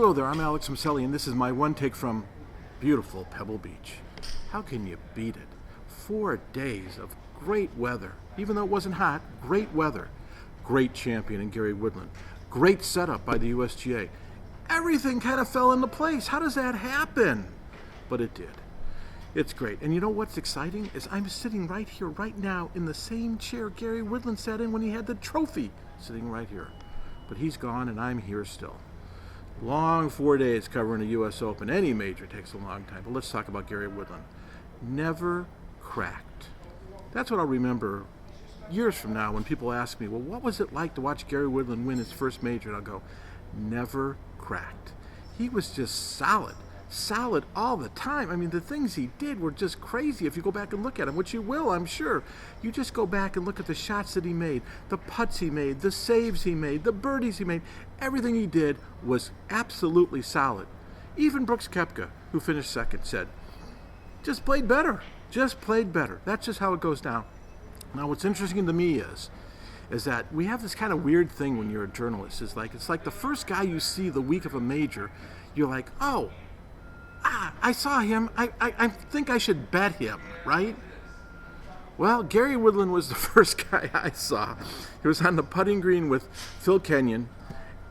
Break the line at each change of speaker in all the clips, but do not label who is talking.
Hello there, I'm Alex Miceli, and this is my one take from beautiful Pebble Beach. How can you beat it? 4 days of great weather. Even though it wasn't hot, great weather. Great champion in Gary Woodland. Great setup by the USGA. Everything kind of fell into place. How does that happen? But it did. It's great. And you know what's exciting? Is I'm sitting right here, right now, in the same chair Gary Woodland sat in when he had the trophy. Sitting right here. But he's gone and I'm here still. Long 4 days covering a U.S. Open. Any major takes a long time. But let's talk about Gary Woodland. Never cracked. That's what I'll remember years from now when people ask me, well, what was it like to watch Gary Woodland win his first major? And I'll go, never cracked. He was just solid all the time. I mean, the things he did were just crazy if you go back and look at him, which you will, I'm sure. You just go back and look at the shots that he made, the putts he made, the saves he made, the birdies he made. Everything he did was absolutely solid. Even Brooks Koepka, who finished second, said, just played better. That's just how it goes down. Now, what's interesting to me is that we have this kind of weird thing when you're a journalist. It's like the first guy you see the week of a major, you're like, I saw him. I think I should bet him, right? Well, Gary Woodland was the first guy I saw. He was on the putting green with Phil Kenyon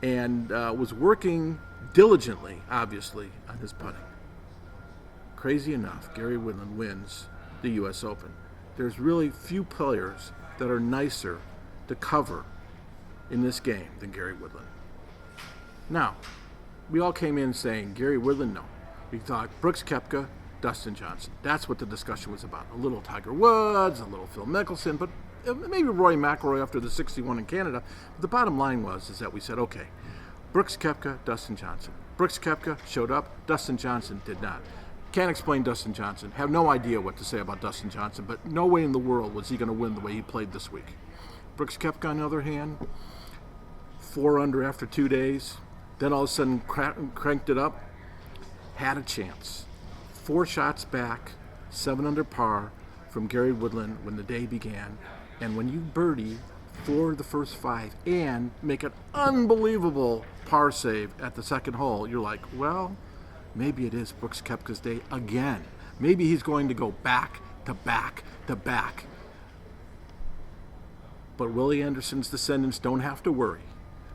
and was working diligently, obviously, on his putting. Crazy enough, Gary Woodland wins the U.S. Open. There's really few players that are nicer to cover in this game than Gary Woodland. Now, we all came in saying, Gary Woodland, no. We thought Brooks Koepka, Dustin Johnson. That's what the discussion was about. A little Tiger Woods, a little Phil Mickelson, but maybe Rory McIlroy after the 61 in Canada. But the bottom line is that we said, okay, Brooks Koepka, Dustin Johnson. Brooks Koepka showed up, Dustin Johnson did not. Can't explain Dustin Johnson. Have no idea what to say about Dustin Johnson, but no way in the world was he going to win the way he played this week. Brooks Koepka, on the other hand, 4 under after 2 days, then all of a sudden cranked it up, had a chance. 4 shots back, 7 under par from Gary Woodland when the day began, and when you birdie for the first 5 and make an unbelievable par save at the second hole, you're like, well, maybe it is Brooks Koepka's day again. Maybe he's going to go back to back to back. But Willie Anderson's descendants don't have to worry.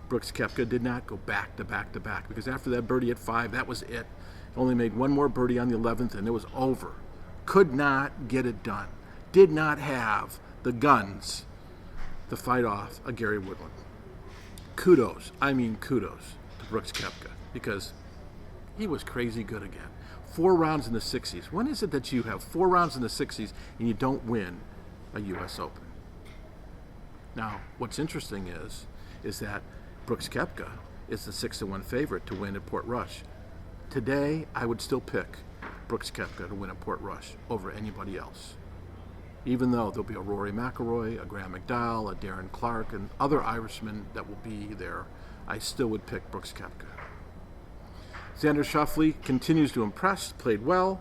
Brooks Koepka did not go back to back to back because after that birdie at 5, that was it. Only made one more birdie on the 11th and it was over. Could not get it done. Did not have the guns to fight off a Gary Woodland. Kudos to Brooks Koepka because he was crazy good again. 4 rounds in the 60s. When is it that you have 4 rounds in the 60s and you don't win a U.S. Open? Now, what's interesting is that Brooks Koepka is the 6-1 favorite to win at Portrush. Today, I would still pick Brooks Koepka to win at Portrush over anybody else. Even though there'll be a Rory McIlroy, a Graham McDowell, a Darren Clarke, and other Irishmen that will be there, I still would pick Brooks Koepka. Xander Schauffele continues to impress, played well.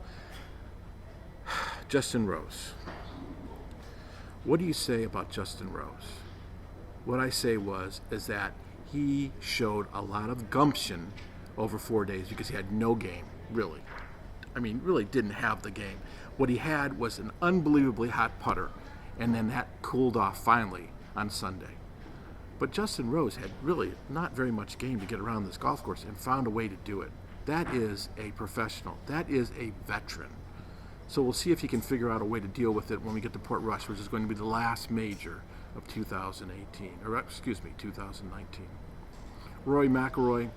Justin Rose. What do you say about Justin Rose? What I say is that he showed a lot of gumption over 4 days because he had no game, really. I mean, really didn't have the game. What he had was an unbelievably hot putter, and then that cooled off finally on Sunday. But Justin Rose had really not very much game to get around this golf course and found a way to do it. That is a professional. That is a veteran. So we'll see if he can figure out a way to deal with it when we get to Portrush, which is going to be the last major of 2019. 2019. Rory McIlroy.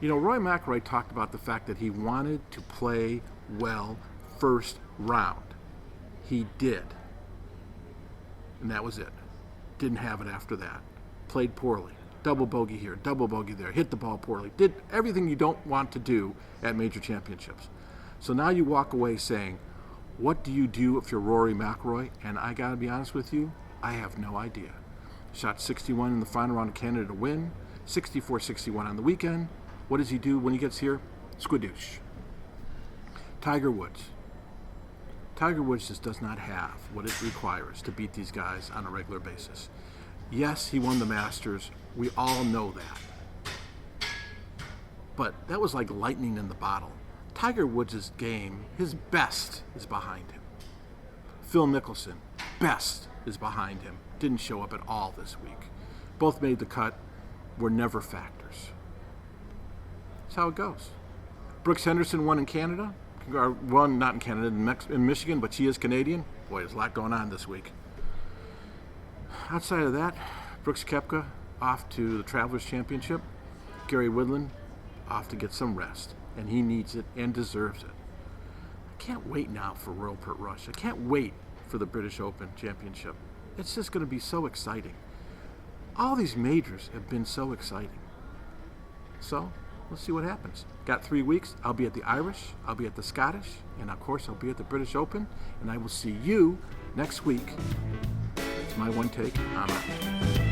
You know, Rory McIlroy talked about the fact that he wanted to play well first round. He did. And that was it. Didn't have it after that. Played poorly. Double bogey here, double bogey there, hit the ball poorly, did everything you don't want to do at major championships. So now you walk away saying, what do you do if you're Rory McIlroy? And I gotta be honest with you, I have no idea. Shot 61 in the final round of Canada to win, 64-61 on the weekend. What does he do when he gets here? Squidoosh. Tiger Woods. Tiger Woods just does not have what it requires to beat these guys on a regular basis. Yes, he won the Masters. We all know that. but that was like lightning in the bottle. Tiger Woods' game, his best is behind him. Phil Mickelson, best is behind him. Didn't show up at all this week. Both made the cut, were never factors. That's how it goes. Brooks Henderson won in Canada. Won not in Canada, in Michigan, but she is Canadian. Boy, there's a lot going on this week. Outside of that, Brooks Koepka off to the Travelers Championship. Gary Woodland off to get some rest. And he needs it and deserves it. I can't wait now for Royal Pert Rush. I can't wait for the British Open Championship. It's just going to be so exciting. All these majors have been so exciting. So, let's see what happens. Got 3 weeks. I'll be at the Irish, I'll be at the Scottish, and of course I'll be at the British Open. And I will see you next week. It's my one take. I'm out.